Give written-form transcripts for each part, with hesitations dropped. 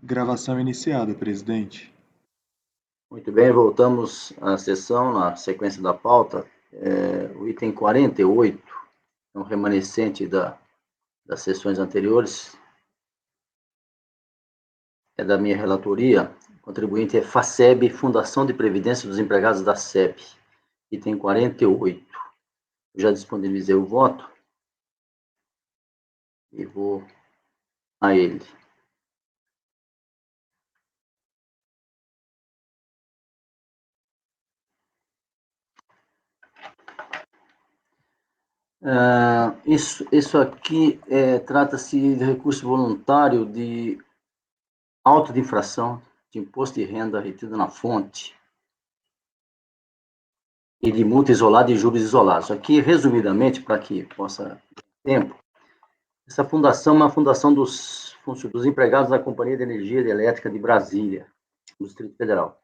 Gravação iniciada, presidente. Muito bem, voltamos à sessão, na sequência da pauta. O item 48, é um remanescente das sessões anteriores, é da minha relatoria. O contribuinte é FACEB, Fundação de Previdência dos Empregados da SEB, item 48. Eu já disponibilizei o voto e vou a ele. Isso aqui trata-se de recurso voluntário de auto de infração de imposto de renda retido na fonte e de multa isolada e juros isolados. Aqui, resumidamente, para que possa ter tempo, essa fundação é uma fundação dos empregados da Companhia de Energia Elétrica de Brasília, no Distrito Federal.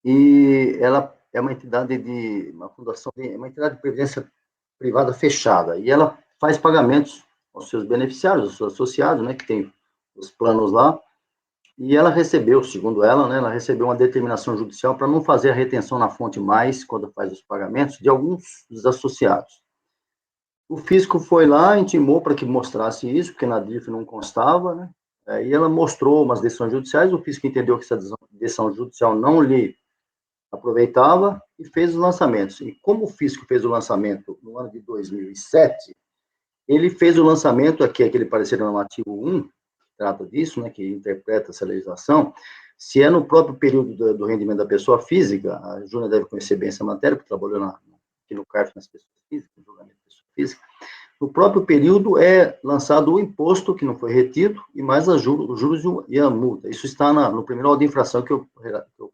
E ela é uma entidade uma entidade de previdência privada fechada, e ela faz pagamentos aos seus beneficiários, aos seus associados, né, que tem os planos lá, e ela recebeu, segundo ela, né, ela recebeu uma determinação judicial para não fazer a retenção na fonte mais, quando faz os pagamentos, de alguns dos associados. O fisco foi lá, intimou para que mostrasse isso, porque na DIF não constava, né, e ela mostrou umas decisões judiciais, o fisco entendeu que essa decisão judicial não lhe aproveitava e fez os lançamentos. E como o fisco fez o lançamento no ano de 2007, ele fez o lançamento, aqui aquele parecer normativo 1, que trata disso, né, que interpreta essa legislação, se é no próprio período do rendimento da pessoa física, a Júlia deve conhecer bem essa matéria, porque trabalhou aqui no CARF nas pessoas físicas, no julgamento da pessoa física, no próprio período é lançado o imposto, que não foi retido, e mais os juros e a multa. Isso está no primeiro auto de infração que eu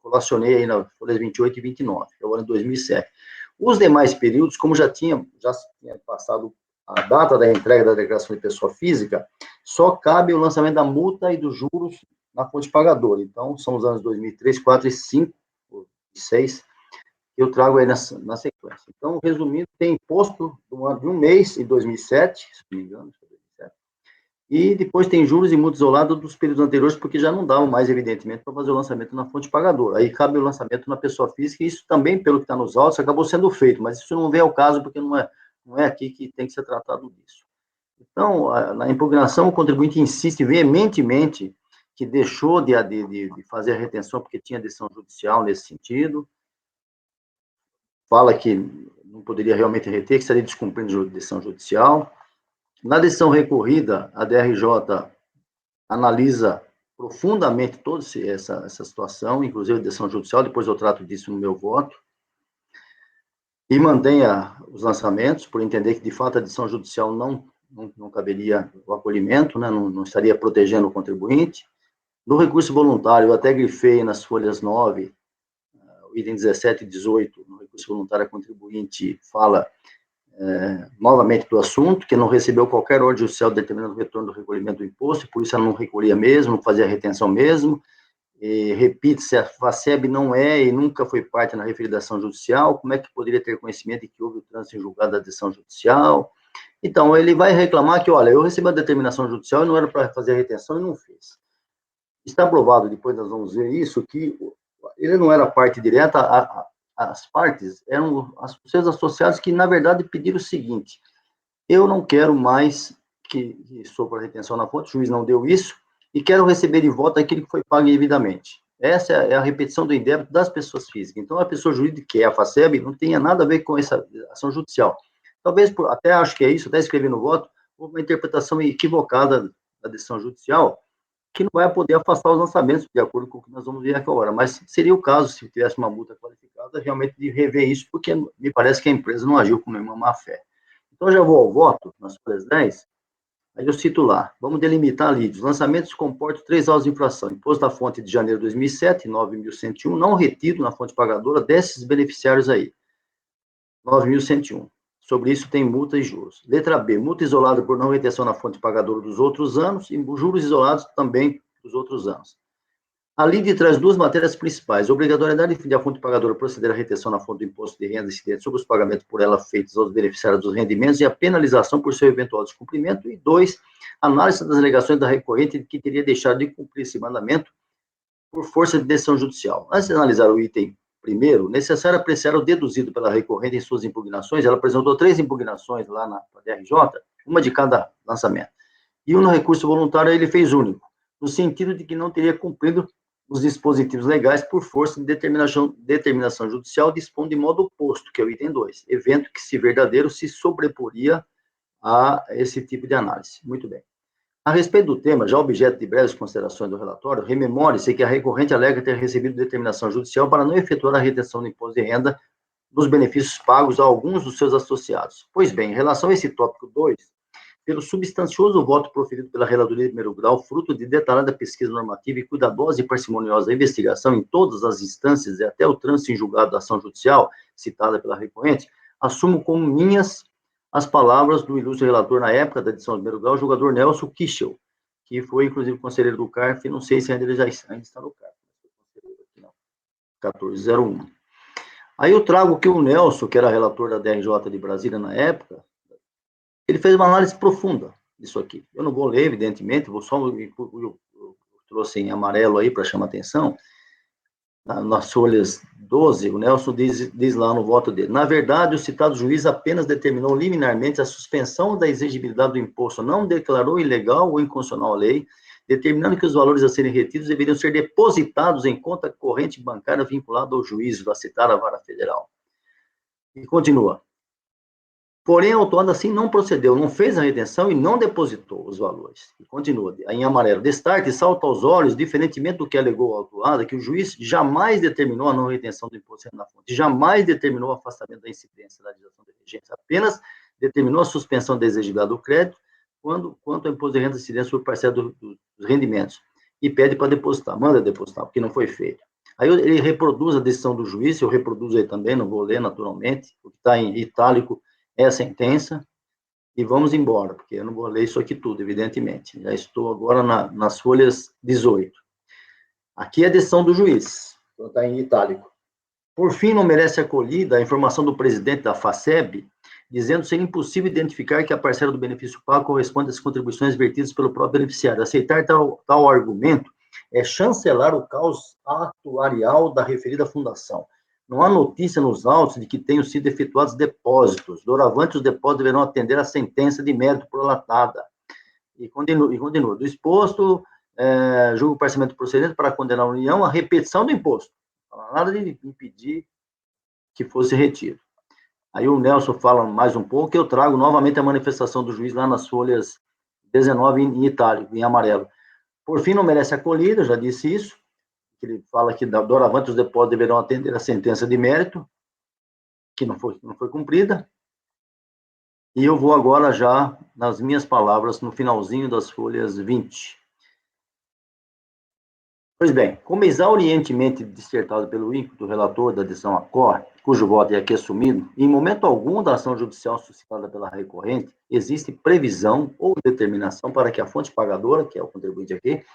colacionei aí na folhas 28 e 29, que é o ano de 2007. Os demais períodos, como já tinha passado a data da entrega da declaração de pessoa física, só cabe o lançamento da multa e dos juros na fonte pagadora. Então, são os anos 2003, 4 e 5, e 6, que eu trago aí na sequência. Então, resumindo, tem imposto de um mês, em 2007, se não me engano, e depois tem juros e multa isolada dos períodos anteriores, porque já não davam mais, evidentemente, para fazer o lançamento na fonte pagadora. Aí cabe o lançamento na pessoa física, e isso também, pelo que está nos autos, acabou sendo feito, mas isso não vem ao caso, porque não é aqui que tem que ser tratado disso. Então, na impugnação, o contribuinte insiste veementemente que deixou de fazer a retenção porque tinha decisão judicial nesse sentido, fala que não poderia realmente reter, que estaria descumprindo a decisão judicial. Na decisão recorrida, a DRJ analisa profundamente toda essa situação, inclusive a decisão judicial, depois eu trato disso no meu voto, e mantém os lançamentos, por entender que, de fato, a decisão judicial não caberia o acolhimento, né, não estaria protegendo o contribuinte. No recurso voluntário, eu até grifei nas folhas 9, o item 17 e 18, no recurso voluntário, a contribuinte fala novamente do assunto, que não recebeu qualquer ordem judicial determinando o retorno do recolhimento do imposto, e por isso ela não recolhia mesmo, não fazia retenção mesmo. E, repite-se, a FACEB não é e nunca foi parte na referida ação judicial, como é que poderia ter conhecimento de que houve o trânsito em julgado da decisão judicial? Então, ele vai reclamar que, olha, eu recebi a determinação judicial e não era para fazer a retenção e não fez. Está provado, depois nós vamos ver isso, que ele não era parte direta, as partes eram os seus associados que, na verdade, pediram o seguinte: eu não quero mais que sopra retenção na fonte, o juiz não deu isso, e quero receber de volta aquilo que foi pago indevidamente. Essa é a repetição do indébito das pessoas físicas. Então, a pessoa jurídica, que é a FACEB, não tenha nada a ver com essa ação judicial. Talvez, até acho que é isso, até escrevi no voto, houve uma interpretação equivocada da decisão judicial, que não vai poder afastar os lançamentos, de acordo com o que nós vamos ver aqui agora. Mas seria o caso, se tivesse uma multa qualificada, realmente de rever isso, porque me parece que a empresa não agiu com nenhuma má-fé. Então, já vou ao voto, nas folhas 10, aí eu cito lá, vamos delimitar ali, os lançamentos comportam 3 autos de infração, imposto da fonte de janeiro de 2007, 9.101, não retido na fonte pagadora desses beneficiários aí, 9.101. Sobre isso tem multa e juros. Letra B, multa isolada por não retenção na fonte pagadora dos outros anos e juros isolados também dos outros anos. A lei traz duas matérias principais: obrigatoriedade de a fonte pagadora proceder à retenção na fonte do imposto de renda incidente sobre os pagamentos por ela feitos aos beneficiários dos rendimentos e a penalização por seu eventual descumprimento. E dois, análise das alegações da recorrente de que teria deixado de cumprir esse mandamento por força de decisão judicial. Antes de analisar o item primeiro, necessário apreciar o deduzido pela recorrente em suas impugnações. Ela apresentou 3 impugnações lá na DRJ, uma de cada lançamento. E no recurso voluntário ele fez único, no sentido de que não teria cumprido os dispositivos legais por força de determinação judicial, dispondo de modo oposto, que é o item 2, evento que, se verdadeiro, se sobreporia a esse tipo de análise. Muito bem. A respeito do tema, já objeto de breves considerações do relatório, rememore-se que a recorrente alega ter recebido determinação judicial para não efetuar a retenção do imposto de renda dos benefícios pagos a alguns dos seus associados. Pois bem, em relação a esse tópico 2, pelo substancioso voto proferido pela relatoria de primeiro grau, fruto de detalhada pesquisa normativa e cuidadosa e parcimoniosa investigação em todas as instâncias e até o trânsito em julgado da ação judicial, citada pela recorrente, assumo como minhas as palavras do ilustre relator na época da edição de primeiro grau, o jogador Nelson Kischel, que foi, inclusive, conselheiro do CARF, não sei se ainda ele já ainda está no CARF, 1401. Aí eu trago que o Nelson, que era relator da DRJ de Brasília na época, ele fez uma análise profunda disso aqui. Eu não vou ler, evidentemente, vou só eu trouxe em amarelo aí para chamar atenção. Nas folhas 12, o Nelson diz lá no voto dele: na verdade, o citado juiz apenas determinou liminarmente a suspensão da exigibilidade do imposto, não declarou ilegal ou inconstitucional a lei, determinando que os valores a serem retidos deveriam ser depositados em conta corrente bancária vinculada ao juízo da citada vara federal. E continua: porém, a autuada assim não procedeu, não fez a retenção e não depositou os valores. E continua, em amarelo, destaque salta aos olhos, diferentemente do que alegou a autuada, que o juiz jamais determinou a não retenção do imposto na fonte, jamais determinou o afastamento da incidência da legislação de regência, apenas determinou a suspensão da exigibilidade do crédito quanto ao imposto de renda incidência sobre parcela dos rendimentos, e pede para depositar, manda depositar, porque não foi feito. Aí ele reproduz a decisão do juiz, eu reproduzo aí também, não vou ler naturalmente, porque está em itálico, é a sentença, e vamos embora, porque eu não vou ler isso aqui tudo, evidentemente. Já estou agora nas folhas 18. Aqui é a decisão do juiz, está em itálico. Por fim, não merece acolhida a informação do presidente da FACEB, dizendo ser impossível identificar que a parcela do benefício pago corresponde às contribuições vertidas pelo próprio beneficiário. Aceitar tal argumento é chancelar o caos atuarial da referida fundação. Não há notícia nos autos de que tenham sido efetuados depósitos. Doravante, os depósitos deverão atender à sentença de mérito prolatada. E continua. Do exposto, julgo o parcelamento procedente para condenar a União a repetição do imposto. Nada de impedir que fosse retido. Aí o Nelson fala mais um pouco, eu trago novamente a manifestação do juiz lá nas folhas 19 em itálico, em amarelo. Por fim, não merece acolhida, já disse isso, que ele fala que doravante os depósitos deverão atender a sentença de mérito, que não foi cumprida. E eu vou agora já nas minhas palavras, no finalzinho das folhas 20. Pois bem, como exaurientemente dissertado pelo ímpeto relator da decisão ACOR, cujo voto é aqui assumido, em momento algum da ação judicial suscitada pela recorrente, existe previsão ou determinação para que a fonte pagadora, que é o contribuinte aqui,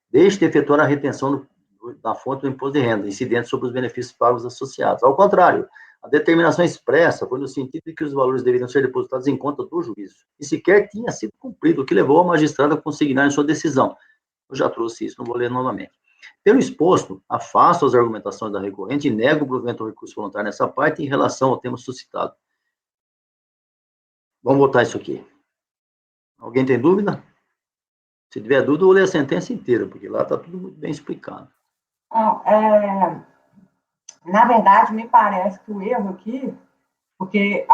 deixe de efetuar a retenção da fonte do imposto de renda, incidente sobre os benefícios pagos associados. Ao contrário, a determinação expressa foi no sentido de que os valores deveriam ser depositados em conta do juízo, e sequer tinha sido cumprido, o que levou a magistrado a consignar em sua decisão. Eu já trouxe isso, não vou ler novamente. Pelo exposto, afasto as argumentações da recorrente e nego o provimento do recurso voluntário nessa parte em relação ao tema suscitado. Vamos votar isso aqui. Alguém tem dúvida? Se tiver dúvida, eu vou ler a sentença inteira, porque lá está tudo muito bem explicado. Na verdade, me parece que o erro aqui, porque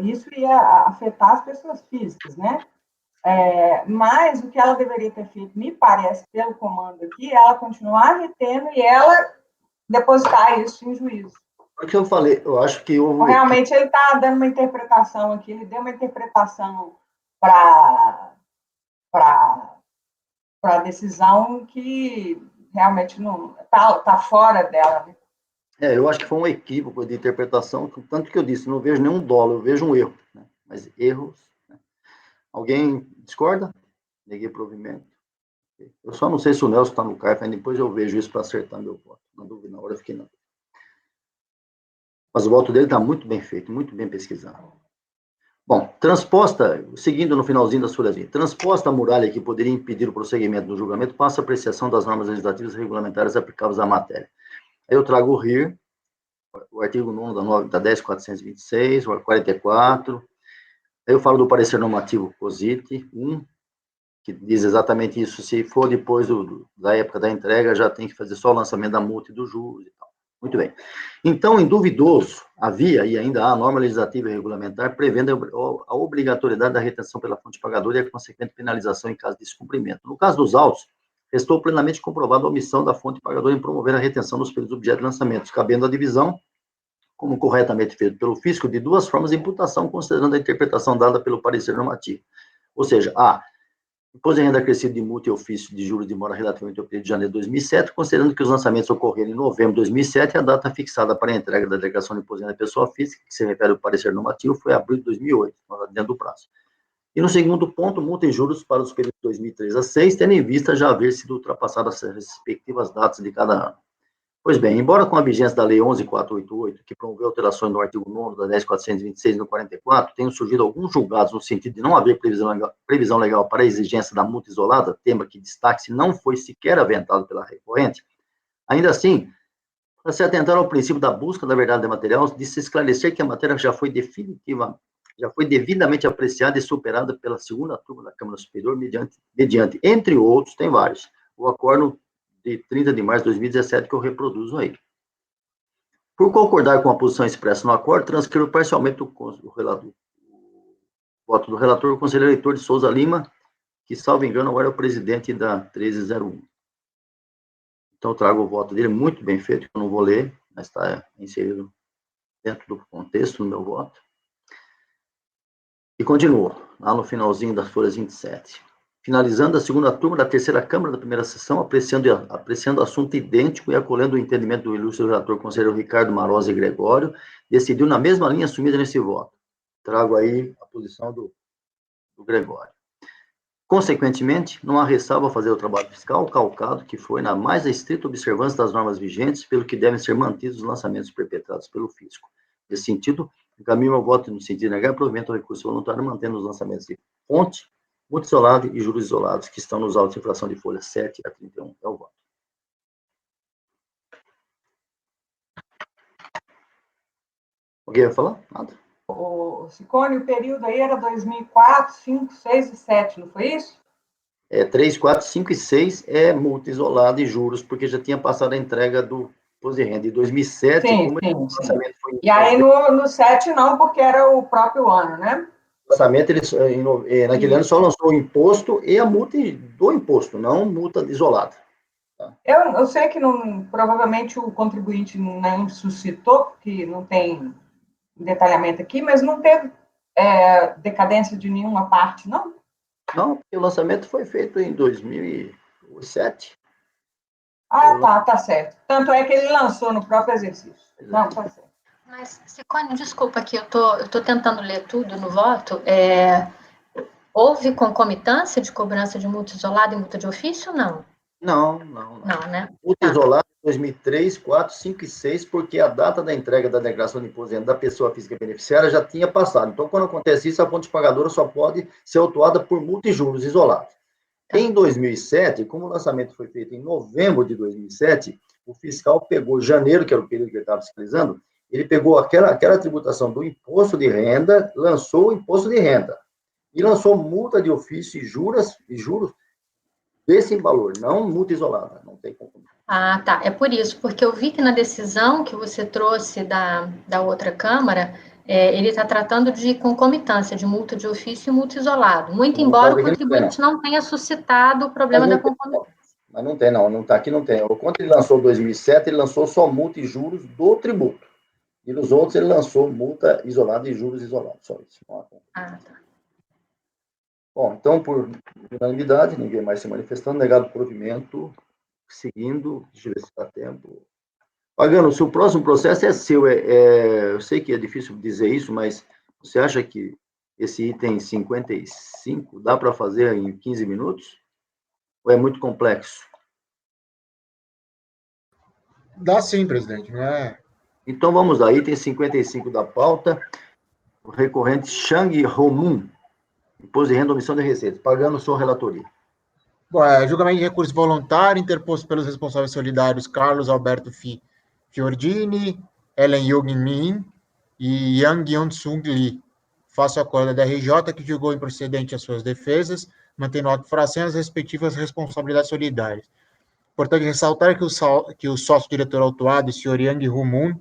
isso ia afetar as pessoas físicas, né? Mas o que ela deveria ter feito, me parece, pelo comando aqui, ela continuar retendo e ela depositar isso em juízo. É o que eu falei, eu acho que houve... Realmente, ele está dando uma interpretação aqui, ele deu uma interpretação para a decisão que realmente não está fora dela. Né? Eu acho que foi um equívoco de interpretação, tanto que eu disse, não vejo nenhum dolo, eu vejo um erro, né? Mas erros... Né? Alguém discorda? Neguei provimento. Eu só não sei se o Nelson está no CARF, aí depois eu vejo isso para acertar meu voto. Na dúvida, na hora eu fiquei na dúvida. Mas o voto dele está muito bem feito, muito bem pesquisado. Bom, transposta, seguindo no finalzinho da folhazinha, transposta a muralha que poderia impedir o prosseguimento do julgamento, passa a apreciação das normas legislativas e regulamentares aplicáveis à matéria. Aí eu trago o RIR, o artigo 9º da 10.426, o 44. Aí eu falo do parecer normativo COSIT 1, que diz exatamente isso. Se for depois da época da entrega, já tem que fazer só o lançamento da multa e do juros e tal. Muito bem. Então, em duvidoso, havia e ainda há norma legislativa e regulamentar prevendo a obrigatoriedade da retenção pela fonte pagadora e a consequente penalização em caso de descumprimento. No caso dos autos, restou plenamente comprovada a omissão da fonte pagadora em promover a retenção dos períodos objeto de lançamentos, cabendo a divisão, como corretamente feito pelo fisco, de duas formas de imputação, considerando a interpretação dada pelo parecer normativo. Ou seja, a imposto de renda acrescido de multa e ofício de juros de mora relativamente ao período de janeiro de 2007, considerando que os lançamentos ocorreram em novembro de 2007 e a data fixada para a entrega da declaração de imposto de renda pessoa física, que se refere ao parecer normativo, foi abril de 2008, dentro do prazo. E no segundo ponto, multa e juros para os períodos de 2003 a 2006, tendo em vista já haver sido ultrapassadas as respectivas datas de cada ano. Pois bem, embora com a vigência da Lei 11.488, que promoveu alterações no artigo 9º da 10.426 e no 44, tenham surgido alguns julgados no sentido de não haver previsão legal para a exigência da multa isolada, tema que destaque-se não foi sequer aventado pela recorrente, ainda assim, para se atentar ao princípio da busca da verdade material, de se esclarecer que a matéria já foi devidamente apreciada e superada pela segunda turma da Câmara Superior, mediante entre outros, tem vários, o acordo de 30 de março de 2017, que eu reproduzo aí. Por concordar com a posição expressa no acordo, transcrevo parcialmente o voto do relator, o conselheiro Heitor de Souza Lima, que, salvo engano, agora é o presidente da 1301. Então, eu trago o voto dele, muito bem feito, que eu não vou ler, mas está inserido dentro do contexto do meu voto. E continuo, lá no finalzinho das folhas 27. Finalizando a segunda turma da terceira Câmara da primeira sessão, apreciando assunto idêntico e acolhendo o entendimento do ilustre relator conselheiro Ricardo Marosa e Gregório, decidiu na mesma linha assumida nesse voto. Trago aí a posição do Gregório. Consequentemente, não há ressalva a fazer o trabalho fiscal calcado, que foi na mais estrita observância das normas vigentes, pelo que devem ser mantidos os lançamentos perpetrados pelo fisco. Nesse sentido, encaminho meu voto no sentido de negar provimento ao recurso voluntário, mantendo os lançamentos de fonte, multa isolada e juros isolados, que estão nos autos de infração de folha 7 a 31. É o voto. Alguém vai falar? Nada. O Ciccone, o período aí era 2004, 5, 6 e 7, não foi isso? 3, 4, 5 e 6 é multa isolada e juros, porque já tinha passado a entrega do imposto de renda. De 2007, sim, como sim, o lançamento foi... E aí no 7 não, porque era o próprio ano, né? O lançamento, naquele ano, só lançou o imposto e a multa do imposto, não multa isolada. Tá? Eu sei que não, provavelmente o contribuinte não suscitou, porque não tem detalhamento aqui, mas não teve decadência de nenhuma parte, não? Não, porque o lançamento foi feito em 2007. Ah, tá certo. Tanto é que ele lançou no próprio exercício. Não, tá certo. Mas, Ciccone, desculpa aqui, eu tô tentando ler tudo no voto. Houve concomitância de cobrança de multa isolada e multa de ofício ou não? Não, né? Multa isolada em 2003, 4, 5 e 6, porque a data da entrega da declaração de imposto de renda da pessoa física beneficiária já tinha passado. Então, quando acontece isso, a fonte pagadora só pode ser autuada por multa e juros isolados. Em 2007, como o lançamento foi feito em novembro de 2007, o fiscal pegou janeiro, que era o período que ele estava fiscalizando, ele pegou aquela tributação do imposto de renda, lançou o imposto de renda, e lançou multa de ofício e juros desse valor, não multa isolada, não tem como. Ah, tá, é por isso, porque eu vi que na decisão que você trouxe da outra Câmara, ele está tratando de concomitância, de multa de ofício e multa isolado, muito embora o contribuinte não tenha suscitado o problema da concomitância. Mas não tem, não está aqui, não tem. Quando ele lançou em 2007, ele lançou só multa e juros do tributo. E nos outros ele lançou multa isolada e juros isolados, só isso. Ah, tá. Bom, então, por unanimidade, ninguém mais se manifestando, negado o provimento, seguindo, deixa eu ver se dá tempo. Pagano, se o próximo processo é seu, eu sei que é difícil dizer isso, mas você acha que esse item 55 dá para fazer em 15 minutos? Ou é muito complexo? Dá sim, presidente, não é? Então vamos lá, item 55 da pauta, o recorrente Shang Homun, imposto de renda, omissão de receitas, pagando sua relatoria. Bom, julgamento de recurso voluntário interposto pelos responsáveis solidários Carlos Alberto Fiordini, Ellen Yong Min e Yang Yeon-sung Lee. Faço acordo da RJ que julgou improcedente as suas defesas, mantendo auto-infração as respectivas responsabilidades solidárias. Importante ressaltar que o sócio-diretor autuado, o senhor Yang Hu-moon,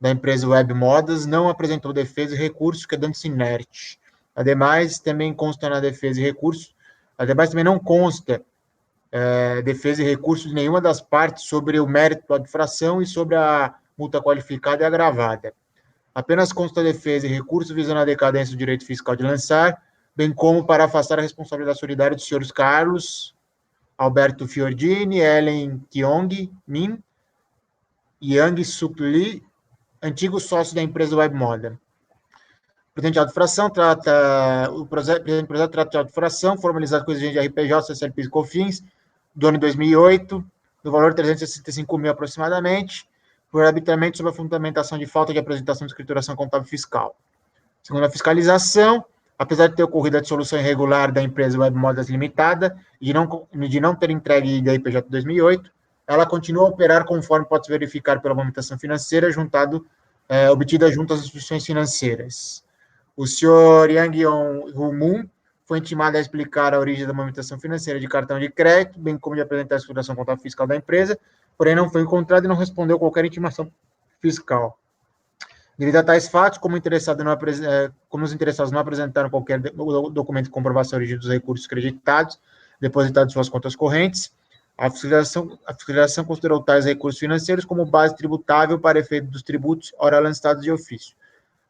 da empresa Web Modas, não apresentou defesa e recurso, quedando-se inerte. Ademais, também consta na defesa e recurso, também não consta defesa e recurso de nenhuma das partes sobre o mérito da infração e sobre a multa qualificada e agravada. Apenas consta defesa e recurso visando a decadência do direito fiscal de lançar, bem como para afastar a responsabilidade solidária dos senhores Carlos Alberto Fiordini, Ellen Kyong Min e Yang Suk Lee, antigo sócio da empresa Web Moda. O presente ato de infração o projeto trata de auto-infração, formalizado com exigência de RPJ, CCLP e COFINS, do ano de 2008, do valor de 365 mil aproximadamente, por arbitramento sobre a fundamentação de falta de apresentação de escrituração contábil fiscal. Segundo a fiscalização, apesar de ter ocorrido a dissolução irregular da empresa Web Modas Limitada e de não ter entregue da IPJ 2008, ela continua a operar conforme pode-se verificar pela movimentação financeira obtida junto às instituições financeiras. O senhor Yang Yeon-moon foi intimado a explicar a origem da movimentação financeira de cartão de crédito, bem como de apresentar a escrituração contábil fiscal da empresa, porém não foi encontrado e não respondeu qualquer intimação fiscal. Devido a tais fatos, como os interessados não apresentaram qualquer documento de comprovação da origem dos recursos creditados, depositados em suas contas correntes, a fiscalização considerou tais recursos financeiros como base tributável para efeito dos tributos ora lançados de ofício.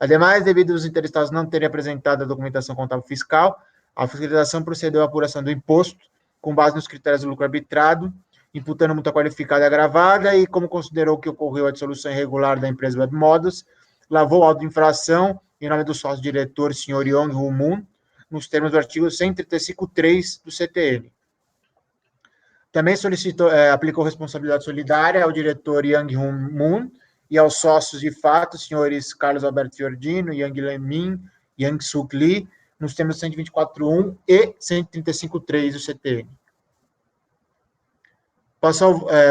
Ademais, devido aos interessados não terem apresentado a documentação contábil fiscal, a fiscalização procedeu à apuração do imposto, com base nos critérios do lucro arbitrado, imputando multa qualificada e agravada, e como considerou que ocorreu a dissolução irregular da empresa Web Modas, lavou auto de infração em nome do sócio-diretor, senhor Yang Hu-moon, nos termos do artigo 135.3 do CTN. Também aplicou responsabilidade solidária ao diretor Yang Hu-moon e aos sócios de fato, senhores Carlos Alberto Fiordino, Yang Lee-min, Yang Suk Lee, nos termos 124.1 e 135.3 do CTN.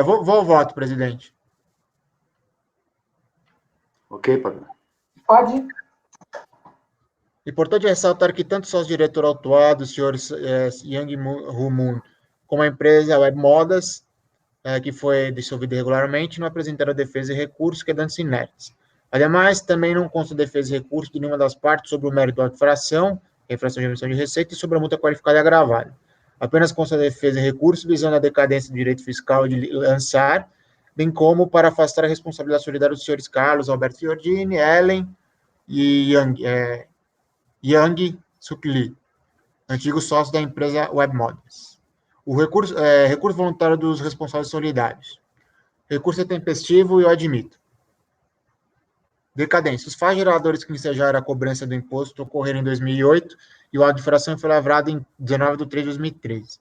Vou ao voto, presidente. Ok, Padrão? Pode. Importante ressaltar que tanto o sócio-diretor autuado, o senhor Yang Hu-moon, como a empresa Web Modas, que foi dissolvida irregularmente, não apresentaram defesa e recurso, quedando-se inertes. Ademais, também não consta defesa e recurso de nenhuma das partes sobre o mérito da infração, a infração de emissão de receita, e sobre a multa qualificada e agravada. Apenas consta defesa e recurso visando a decadência do direito fiscal de lançar, bem como para afastar a responsabilidade solidária dos senhores Carlos Alberto Fiordini, Ellen e Yang Suk Lee, antigos sócios da empresa Web Modas. O recurso voluntário dos responsáveis solidários. Recurso é tempestivo e eu admito. Decadência. Os fatos geradores que ensejaram a cobrança do imposto ocorreram em 2008 e o auto de infração foi lavrado em 19 de 3 de 2013.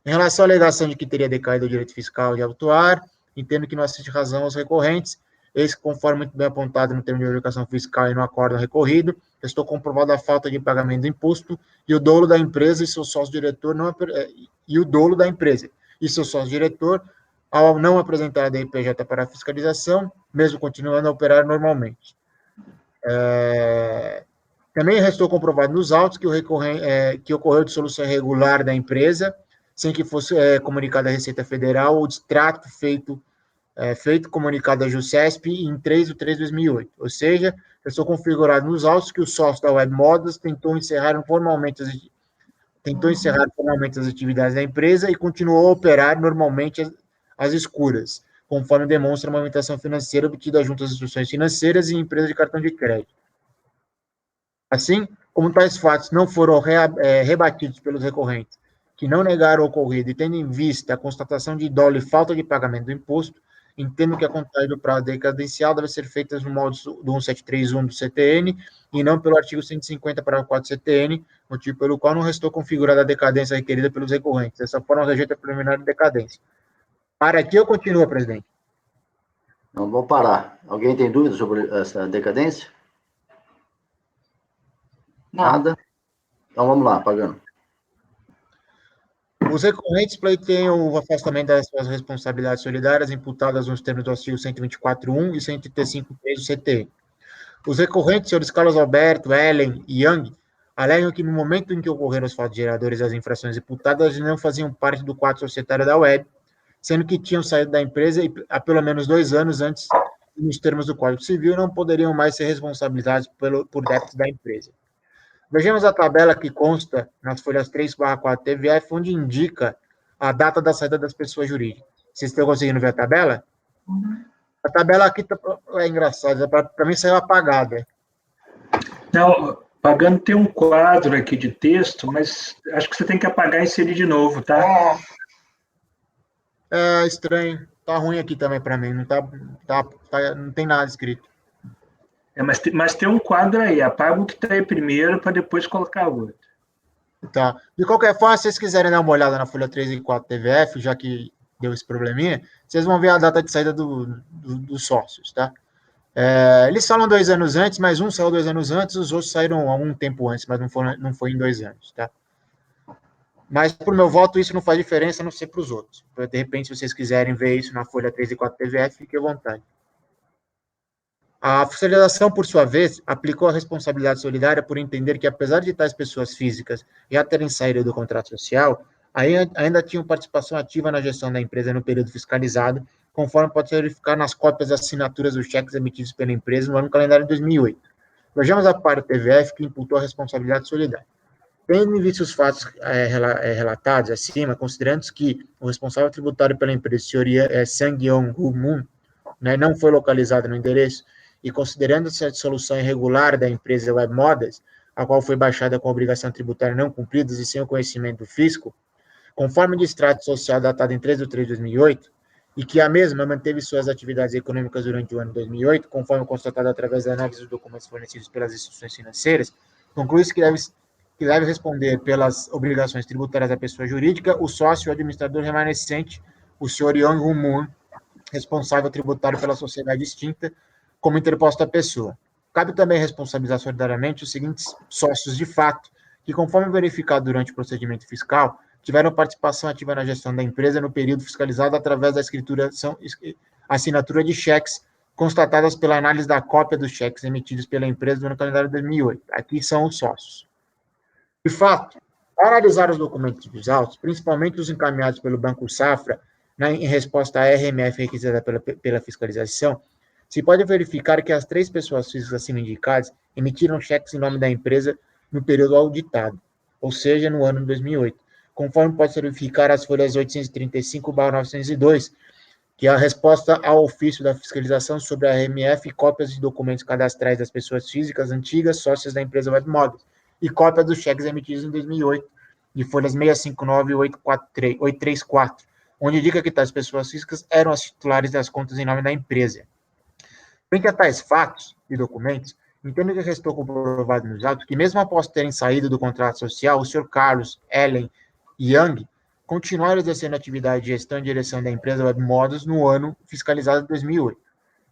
Em relação à alegação de que teria decaído o direito fiscal de autuar, entendo que não assiste razão aos recorrentes, eis que, conforme muito bem apontado no termo de verificação fiscal e no acórdão recorrido, estou comprovado a falta de pagamento do imposto e o dolo da empresa e seu sócio-diretor ao não apresentar a DPJ para a fiscalização, mesmo continuando a operar normalmente. Também restou comprovado nos autos que ocorreu dissolução irregular da empresa, sem que fosse comunicada à Receita Federal o distrato feito comunicado à JUSESP em 3 de 3 de 2008. Ou seja, restou configurado nos autos que o sócio da Web Modas tentou encerrar formalmente as atividades da empresa e continuou a operar normalmente às escuras, conforme demonstra a movimentação financeira obtida junto às instituições financeiras e empresas de cartão de crédito. Assim, como tais fatos não foram rebatidos pelos recorrentes, que não negaram o ocorrido e tendo em vista a constatação de dolo e falta de pagamento do imposto, entendo que a contagem do prazo decadencial deve ser feita no modo do 1731 do CTN e não pelo artigo 150, parágrafo 4 do CTN, motivo pelo qual não restou configurada a decadência requerida pelos recorrentes. Dessa forma, rejeita a preliminar de decadência. Para aqui ou continua, presidente? Não, vamos parar. Alguém tem dúvida sobre essa decadência? Não. Nada? Então vamos lá, Pagano. Os recorrentes pleiteiam o afastamento das suas responsabilidades solidárias imputadas nos termos do artigo 124.1 e 135.3 do CTN. Os recorrentes, senhores Carlos Alberto, Ellen e Yang, alegam que no momento em que ocorreram os fatos geradores das infrações imputadas, não faziam parte do quadro societário da web, sendo que tinham saído da empresa há pelo menos 2 anos antes, nos termos do Código Civil, não poderiam mais ser responsabilizados por débitos da empresa. Vejamos a tabela que consta nas folhas 3/4 TVF, onde indica a data da saída das pessoas jurídicas. Vocês estão conseguindo ver a tabela? Uhum. A tabela aqui é engraçada, para mim saiu apagada. Não, Pagano tem um quadro aqui de texto, mas acho que você tem que apagar e inserir de novo, tá? É estranho. Tá ruim aqui também para mim, não tem nada escrito. Mas tem um quadro aí, apaga o que está aí primeiro para depois colocar o outro. Tá. De qualquer forma, se vocês quiserem dar uma olhada na folha 3 e 4 TVF, já que deu esse probleminha, vocês vão ver a data de saída dos sócios, tá? Eles falam 2 anos antes, mas um saiu 2 anos antes, os outros saíram há um tempo antes, mas não foi em 2 anos, tá? Mas, por meu voto, isso não faz diferença, a não ser para os outros. De repente, se vocês quiserem ver isso na folha 3 e 4 TVF, fique à vontade. A fiscalização, por sua vez, aplicou a responsabilidade solidária por entender que, apesar de tais pessoas físicas já terem saído do contrato social, ainda tinham participação ativa na gestão da empresa no período fiscalizado, conforme pode se verificar nas cópias das assinaturas dos cheques emitidos pela empresa no ano calendário de 2008. Vejamos a parte do TVF que imputou a responsabilidade solidária. Tendo em vista os fatos relatados acima, considerando que o responsável tributário pela empresa, o senhor Sang-Yong-Hu Moon, não foi localizado no endereço, e considerando-se a dissolução irregular da empresa Web Models, a qual foi baixada com obrigação tributária não cumpridas e sem o conhecimento do fisco, conforme de extrato social datado em 3 de 3 de 2008, e que a mesma manteve suas atividades econômicas durante o ano de 2008, conforme constatado através da análise dos documentos fornecidos pelas instituições financeiras, conclui-se que deve responder pelas obrigações tributárias da pessoa jurídica o sócio ou administrador remanescente, o senhor Yong-Hu Moon, responsável tributário pela sociedade extinta, como interposta à pessoa. Cabe também responsabilizar solidariamente os seguintes sócios de fato, que, conforme verificado durante o procedimento fiscal, tiveram participação ativa na gestão da empresa no período fiscalizado através da assinatura de cheques constatadas pela análise da cópia dos cheques emitidos pela empresa no ano calendário de 2008. Aqui são os sócios. De fato, ao analisar os documentos dos autos, principalmente os encaminhados pelo Banco Safra, em resposta à RMF requisitada pela fiscalização, se pode verificar que as 3 pessoas físicas acima indicadas emitiram cheques em nome da empresa no período auditado, ou seja, no ano de 2008, conforme pode verificar as folhas 835/902, que é a resposta ao ofício da fiscalização sobre a RMF e cópias de documentos cadastrais das pessoas físicas antigas sócias da empresa Web Models, e cópia dos cheques emitidos em 2008, de folhas 659 e 834, onde indica que tais pessoas físicas eram as titulares das contas em nome da empresa. Frente a tais fatos e documentos, entendo que restou comprovado nos autos que, mesmo após terem saído do contrato social, o senhor Carlos, Ellen e Yang continuaram exercendo atividade de gestão e direção da empresa Web Models no ano fiscalizado de 2008.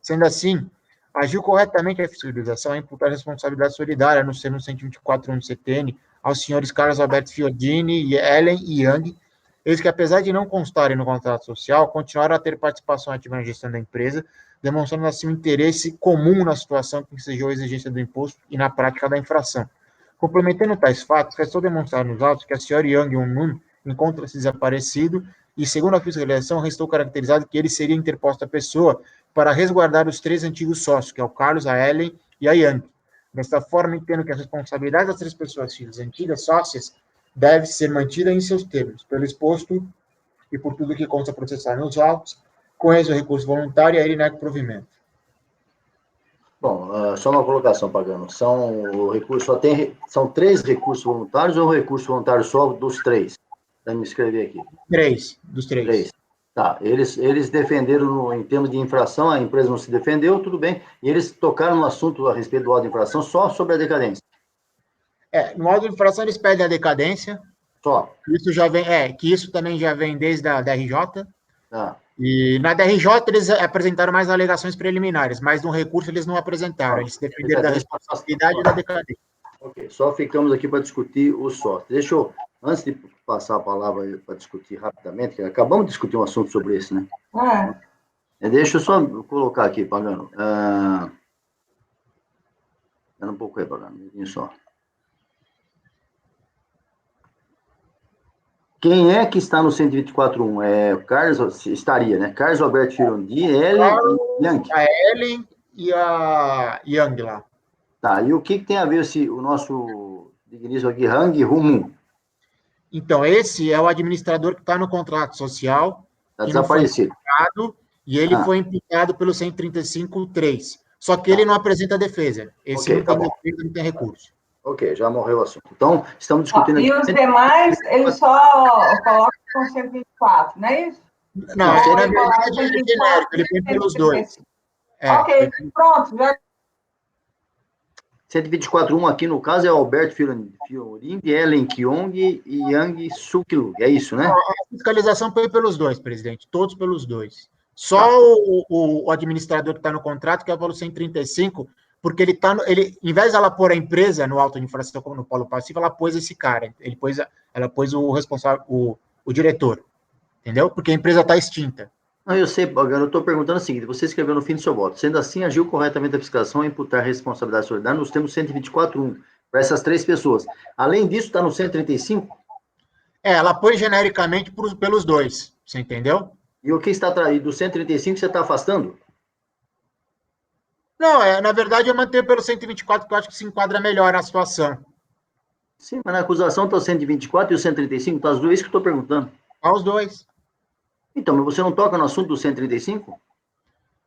Sendo assim, agiu corretamente a fiscalização a imputar responsabilidade solidária no termo 124.1 do CTN aos senhores Carlos Alberto Fiordini, Ellen e Yang, eles que, apesar de não constarem no contrato social, continuaram a ter participação ativa na gestão da empresa, demonstrando assim um interesse comum na situação que ensejou a exigência do imposto e na prática da infração. Complementando tais fatos, restou demonstrar nos autos que a senhora Yong-Hu Moon encontra-se desaparecido e, segundo a fiscalização, restou caracterizado que ele seria interposta à pessoa para resguardar os 3 antigos sócios, que é o Carlos, a Ellen e a Yang. Desta forma, entendo que a responsabilidade das 3 pessoas filhas antigas sócias deve ser mantida em seus termos, pelo exposto e por tudo que consta processar nos autos, conheço o recurso voluntário e aí nega o provimento. Bom, só uma colocação, Pagano. São 3 recursos voluntários ou um recurso voluntário só dos 3? Deixa eu me escrever aqui. 3, dos 3. 3. Tá, eles defenderam em termos de infração, a empresa não se defendeu, tudo bem, e eles tocaram no assunto a respeito do auto de infração só sobre a decadência. No auto de infração eles pedem a decadência, Só. isso já vem, que isso também já vem desde a DRJ, Tá. e na DRJ eles apresentaram mais alegações preliminares, mas no recurso eles não apresentaram, eles se defenderam da responsabilidade e da decadência. Ok, só ficamos aqui para discutir o sócio. Deixa eu, antes de passar a palavra para discutir rapidamente, que acabamos de discutir um assunto sobre isso, né? Deixa eu só colocar aqui, Pagano. Espera um pouco aí, Pagano, um pouquinho só. Quem é que está no 124.1? O Carlos, estaria, né? Carlos Alberto Firondi, Ellen e Yang. A Ellen e a Yang lá. Tá, e o que tem a ver o nosso digníssimo aqui, Hang Humun? Então, esse é o administrador que está no contrato social. Está desaparecido. E ele foi imputado pelo 135.3. Só que ele não apresenta defesa. Esse não tem defesa, não tem recurso. Ok, já morreu o assunto. Então, estamos discutindo... E os demais, ele só coloca com 124, não é isso? Não, na verdade, ele é genérico, ele põe pelos dois. Ok, pronto. 124.1 aqui, no caso, é Alberto Fiorindi, Ellen Kyong e Yang Suk-lu. É isso, né? A fiscalização foi pelos dois, presidente. Todos pelos dois. Só o administrador que está no contrato, que é o valor 135, porque em vez de ela pôr a empresa no auto de infração como no polo passivo, ela pôs esse cara. Ela pôs o responsável, o diretor. Entendeu? Porque a empresa está extinta. Não, eu sei, eu estou perguntando o seguinte, você escreveu no fim do seu voto, sendo assim, agiu corretamente a fiscalização a imputar responsabilidade solidária nos termos 124.1, para essas 3 pessoas. Além disso, está no 135? Ela põe genericamente pelos dois, você entendeu? E o que está atrás do 135 você está afastando? Não, na verdade eu mantenho pelo 124, porque eu acho que se enquadra melhor a situação. Sim, mas na acusação está o 124 e o 135, está as duas, isso que eu estou perguntando. Está os dois. Então, mas você não toca no assunto do 135?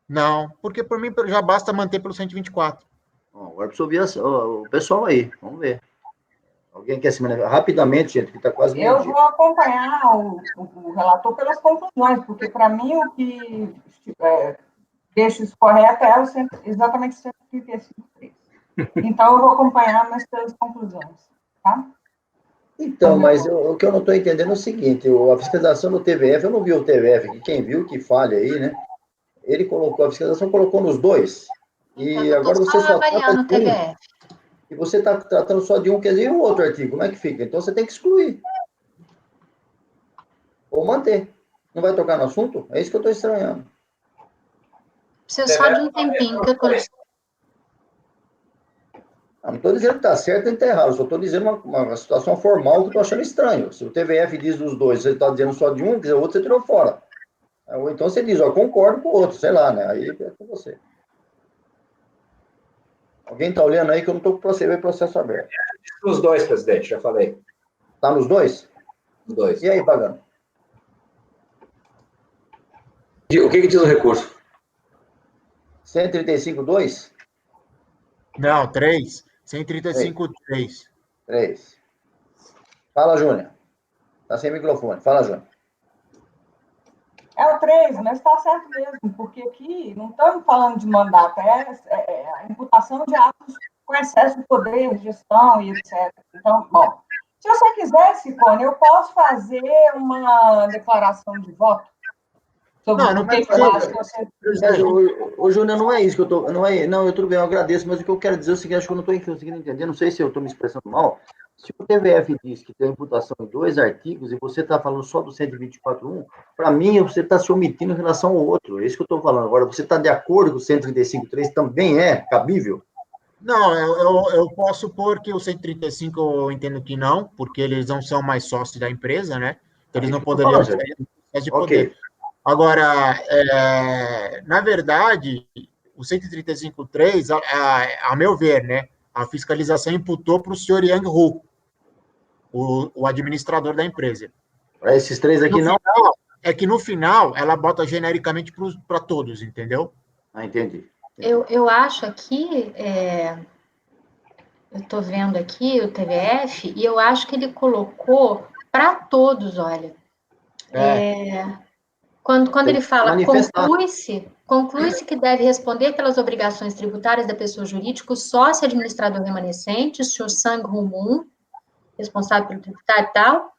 Não, porque por mim já basta manter pelo 124. Agora preciso ouvir o pessoal aí, vamos ver. Alguém quer se manifestar? Rapidamente, gente, que está quase meio-dia. Eu vou acompanhar o relator pelas conclusões, porque para mim o que deixa isso correto é exatamente o 135.3. Então eu vou acompanhar, mas pelas conclusões, tá? Então, mas o que eu não estou entendendo é o seguinte, a fiscalização do TVF, eu não vi o TVF aqui, quem viu que fale aí, né? Ele colocou, a fiscalização colocou nos dois, e agora você só trata de um, e você está tratando só de um, quer dizer, e o outro artigo, como é que fica? Então você tem que excluir. Ou manter. Não vai tocar no assunto? É isso que eu estou estranhando. Preciso só de um tempinho que eu estou... Não estou dizendo que está certo nem está errado, só estou dizendo uma situação formal que eu estou achando estranho. Se o TVF diz dos dois, você está dizendo só de um, quer dizer, o outro você tirou fora. Ou então você diz, concordo com o outro, sei lá, né? Aí é com você. Alguém está olhando aí que eu não estou com o processo aberto. Nos dois, presidente, já falei. Está nos dois? Nos dois. E aí, Pagano? O que diz o recurso? 135.2? Não, 3. 135.3. 3. Fala, Júnior. Está sem microfone. Fala, Júnior. É o 3, mas está certo mesmo, porque aqui não estamos falando de mandato, é a imputação de atos com excesso de poder, gestão e etc. Então, bom, se você quiser, Ciccone, eu posso fazer uma declaração de voto sobre o que eu acho que você... Ô, Júnior, não é isso que eu estou... Não, tudo bem, eu agradeço, mas o que eu quero dizer é o seguinte, acho que eu não estou conseguindo entender, não sei se eu estou me expressando mal. Se o TVF diz que tem imputação em 2 artigos e você está falando só do 124.1, para mim, você está se omitindo em relação ao outro. É isso que eu estou falando. Agora, você está de acordo com o 135.3 também é cabível? Não, eu posso pôr que o 135 eu entendo que não, porque eles não são mais sócios da empresa, né? Então, eles não poderiam sair do processo de poder. Agora, na verdade, o 135.3, a meu ver, né? A fiscalização imputou para o senhor Yang Hu, o administrador da empresa. Para esses 3 aqui, não? É que no final, ela bota genericamente para todos, entendeu? Ah, entendi. Eu acho aqui, eu estou vendo aqui o TVF, e eu acho que ele colocou para todos, olha. Quando ele fala manifestar. conclui-se que deve responder pelas obrigações tributárias da pessoa jurídica, o sócio administrador remanescente, o senhor Sang Hoo Moon, responsável pelo tributário e tal,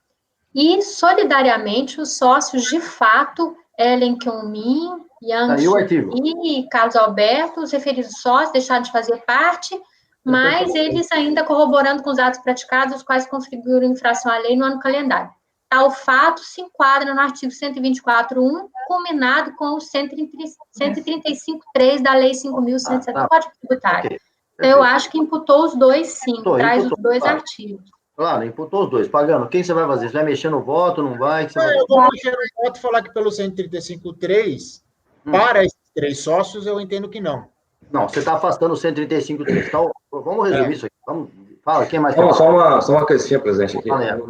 e solidariamente os sócios de fato, Ellen Kyung-min, Yang Aí o artigo. e Carlos Alberto, os referidos sócios deixaram de fazer parte, mas eles ainda corroborando com os atos praticados, os quais configuram infração à lei no ano calendário. Tal fato se enquadra no artigo 124.1, combinado com o 135.3 da Lei 5.170 do Código Tributário. Ok, Então, eu acho que imputou os dois, sim, traz imputou, os dois claro. artigos. Claro, imputou os dois. Pagano, quem você vai fazer? Você vai mexer no voto, não vai? Que você vai... Eu vou mexer no voto e falar que pelo 135.3, para esses 3 sócios, eu entendo que não. Não, você está afastando o 135.3. Então, vamos resumir isso aqui. Fala, quem mais quer Não, falar? só uma coisinha, presidente, aqui. Fala aí.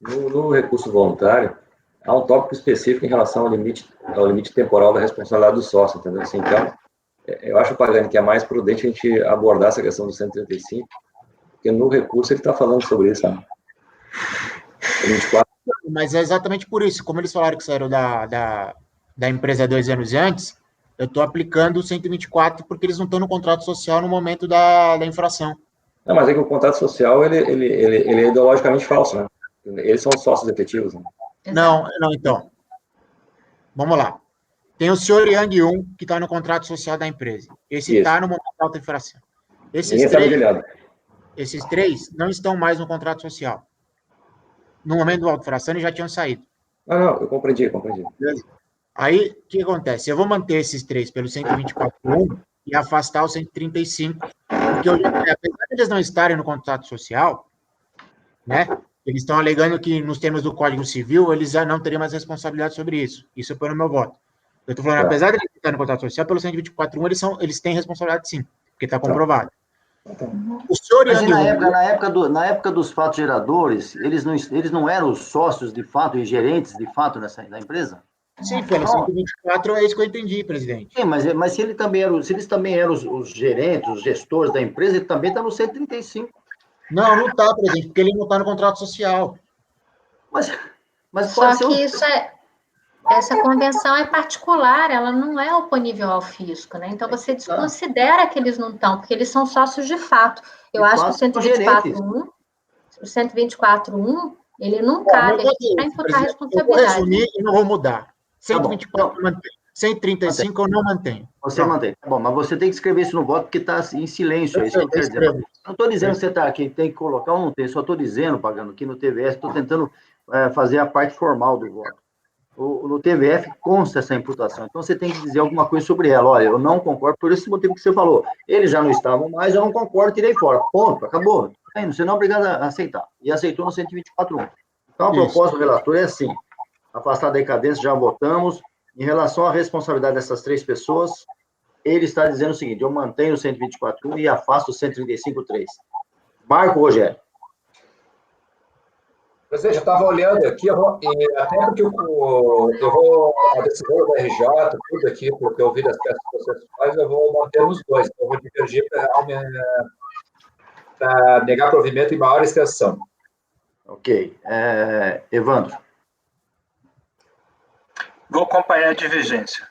No recurso voluntário, há um tópico específico em relação ao limite temporal da responsabilidade do sócio, entendeu? Assim, então, eu acho, Pagani, que é mais prudente a gente abordar essa questão do 135, porque no recurso ele está falando sobre isso, sabe? 24. Mas é exatamente por isso, como eles falaram que saíram da empresa 2 anos antes, eu estou aplicando o 124 porque eles não estão no contrato social no momento da infração. Não, mas é que o contrato social, ele é ideologicamente falso, né? Eles são sócios efetivos, né? Não, então. Vamos lá. Tem o senhor Yang Yun, que está no contrato social da empresa. Esse está no momento da auto-infração. Esses 3 não estão mais no contrato social. No momento da auto-infração, eles já tinham saído. Não, eu compreendi. Aí, o que acontece? Eu vou manter esses 3 pelo 124.1 e afastar o 135, porque apesar de eles não estarem no contrato social, né, eles estão alegando que, nos termos do Código Civil, eles já não teriam mais responsabilidade sobre isso. Isso foi no meu voto. Eu estou falando, apesar de eles estarem no contrato social, pelo 124.1, eles têm responsabilidade sim, porque está comprovado. O senhor Mas Yang na época dos fatos geradores, eles não eram os sócios de fato e gerentes de fato da empresa? Sim, pelo 124 é isso que eu entendi, presidente. Sim, mas se eles também eram os gerentes, os gestores da empresa, ele também está no 135. Não está, presidente, porque ele não está no contrato social. Mas Só que essa convenção é particular, ela não é oponível ao fisco, né? Então, você desconsidera que eles não estão, porque eles são sócios de fato. Eu acho que o 124.1, ele não cabe aqui para imputar responsabilidade. Eu vou resumir e não vou mudar. 124 eu mantenho. 135 eu não mantenho. Você mantém. Tá bom, mas você tem que escrever isso no voto porque está em silêncio. É isso que eu quero dizer. Não estou dizendo que você está aqui, tem que colocar ou não tem. Só estou dizendo, Pagano, que no TVS estou tentando fazer a parte formal do voto. No TVF consta essa imputação. Então você tem que dizer alguma coisa sobre ela. Olha, eu não concordo por esse motivo que você falou. Eles já não estavam mais, eu não concordo, tirei fora. Ponto, acabou. Você não é obrigado a aceitar. E aceitou no 124.1. Então a proposta do relator é assim: afastar a decadência, já votamos. Em relação à responsabilidade dessas 3 pessoas, ele está dizendo o seguinte: eu mantenho o 124.1 e afasto o 135.3. Marco, Rogério. Presidente, eu estava olhando aqui, até porque eu vou, a decisão da RJ, tudo aqui, porque eu vi das peças processuais, eu vou manter os 2. Então, eu vou divergir para negar provimento em maior extensão. Ok. Evandro. Vou acompanhar a divergência.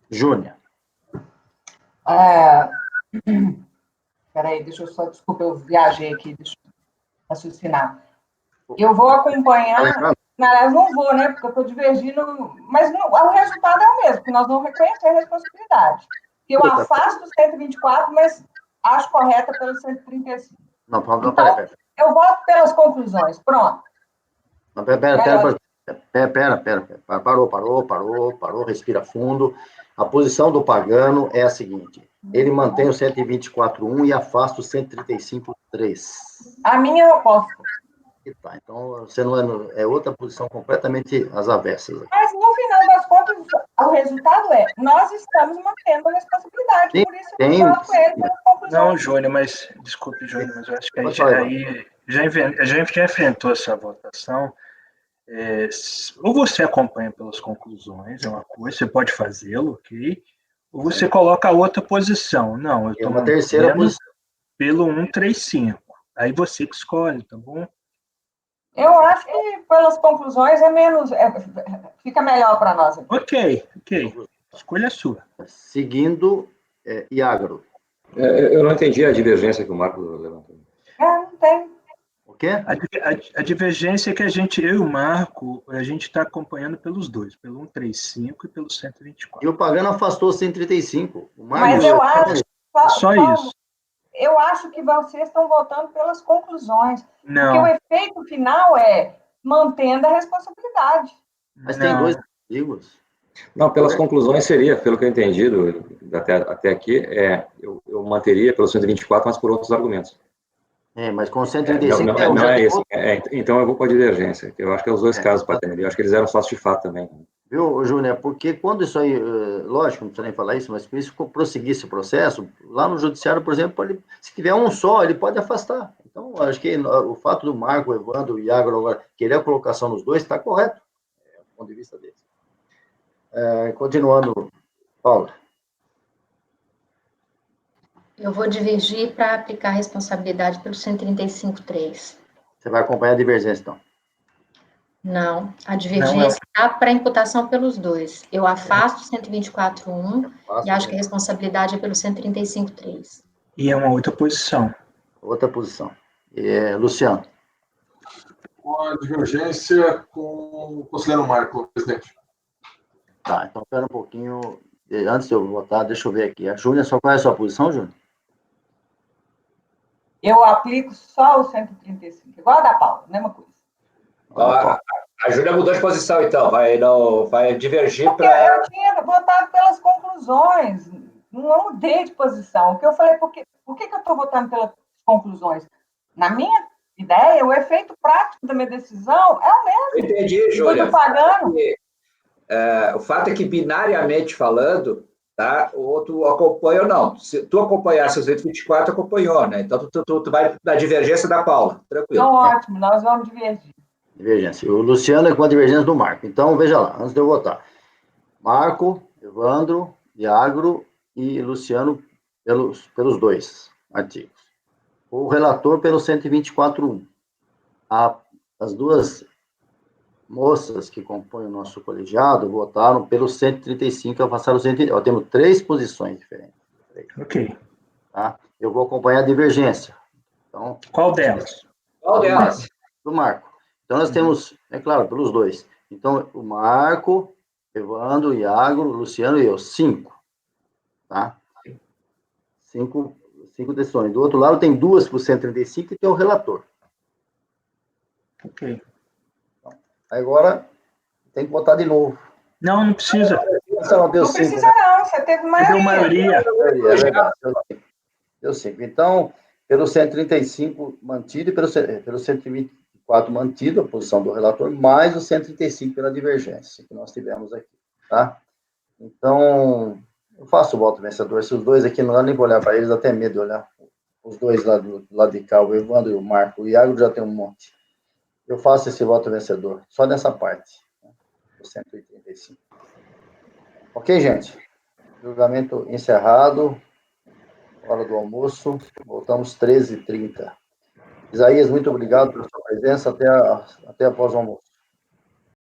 Júnior. Peraí, desculpa, eu viajei aqui, deixa eu raciocinar. Eu vou acompanhar, na verdade, não vou, né, porque eu estou divergindo, mas o resultado é o mesmo, porque nós vamos reconhecer a responsabilidade. Eu afasto o 124, mas acho correta pelo 135. Não, então, pera. Eu voto pelas conclusões, pronto. Não, pera. Parou, respira fundo. A posição do Pagano é a seguinte: ele mantém o 124.1 e afasta o 135.3. A minha eu posso. Tá, então você não é outra posição completamente às avessas. Mas no final das contas, o resultado é: nós estamos mantendo a responsabilidade, por isso eu voto ele pelas conclusões. Não, Júnior, mas desculpe, Júnior, mas eu acho que aí já enfrentou essa votação. Ou você acompanha pelas conclusões, é uma coisa, você pode fazê-lo, ok? Ou você coloca a outra posição. Não, eu estou uma terceira posição pelo 135. Aí você que escolhe, tá bom? Eu acho que, pelas conclusões, fica melhor para nós. Ok. Escolha sua. Seguindo, Iagro. Eu não entendi a divergência que o Marco levantou. Não tem. O quê? A divergência é que eu e o Marco, a gente está acompanhando pelos dois, pelo 135 e pelo 124. E o Pagano afastou 135. O Marco, Mas eu acho... Só isso. Eu acho que vocês estão votando pelas conclusões. Não. Porque o efeito final é mantendo a responsabilidade. Mas tem dois artigos. Não, pelas conclusões seria, pelo que eu entendi até aqui, eu manteria pelo 124, mas por outros argumentos. Mas com 135... Não é isso. Então eu vou com a divergência. Eu acho que é os dois casos, Patanelli. Eu acho que eles eram sócios de fato também. Viu, Júnior? Porque quando isso aí, lógico, não precisa nem falar isso, mas se isso prosseguir esse processo, lá no judiciário, por exemplo, se tiver um só, ele pode afastar. Então, acho que o fato do Marco, o Evandro, o Iagro agora querer a colocação dos dois, está correto, do ponto de vista deles. Continuando, Paula. Eu vou divergir para aplicar a responsabilidade pelo 135.3. Você vai acompanhar a divergência, então? Não, a divergência está para imputação pelos dois. Eu afasto o 124.1 e acho que a responsabilidade é pelo 135.3. E é uma outra posição. Outra posição. Luciano. Com a divergência com o conselheiro Marco, presidente. Tá, então espera um pouquinho. Antes de eu votar, deixa eu ver aqui. A Júlia, qual é a sua posição, Júlia? Eu aplico só o 135, igual a da Paula, mesma coisa. A Júlia mudou de posição, então. Vai divergir para... Eu tinha votado pelas conclusões. Não mudei de posição. O que eu falei, por que eu estou votando pelas conclusões? Na minha ideia, o efeito prático da minha decisão é o mesmo. Entendi, Júlia. Estou pagando. O fato é que, binariamente falando, tá, o outro acompanha ou não. Se tu acompanhasse os 124, acompanhou, né? Então, tu vai na divergência da Paula. Tranquilo. Então, ótimo. Nós vamos divergir. Divergência. O Luciano é com a divergência do Marco. Então, veja lá, antes de eu votar. Marco, Evandro, Iagro e Luciano pelos dois artigos. O relator pelo 124.1. As duas moças que compõem o nosso colegiado votaram pelo 135 e afastaram o 135. Temos 3 posições diferentes. Ok. Tá? Eu vou acompanhar a divergência. Então, qual delas? Do Marco. Então, nós temos, é claro, pelos dois. Então, o Marco, Evandro, Iagro, Luciano e eu, 5. Tá? 5 decisões. Do outro lado, tem 2 por 135 e tem o relator. Ok. Então, agora, tem que votar de novo. Não precisa. Não precisa, não. Você teve maioria. Deu maioria. É verdade. Deu 5. Então, pelo 135 mantido e pelo 124 mantido, a posição do relator, mais o 135 pela divergência que nós tivemos aqui, tá? Então, eu faço o voto vencedor. Se os dois aqui não dá nem para olhar para eles, dá até medo de olhar. Os dois lá do lado de cá, o Evandro e o Marco. O Iago já tem um monte. Eu faço esse voto vencedor, só nessa parte, né, do 135. Ok, gente? Julgamento encerrado. Hora do almoço. Voltamos 13h30. Isaías, muito obrigado pela sua presença. Até após o almoço.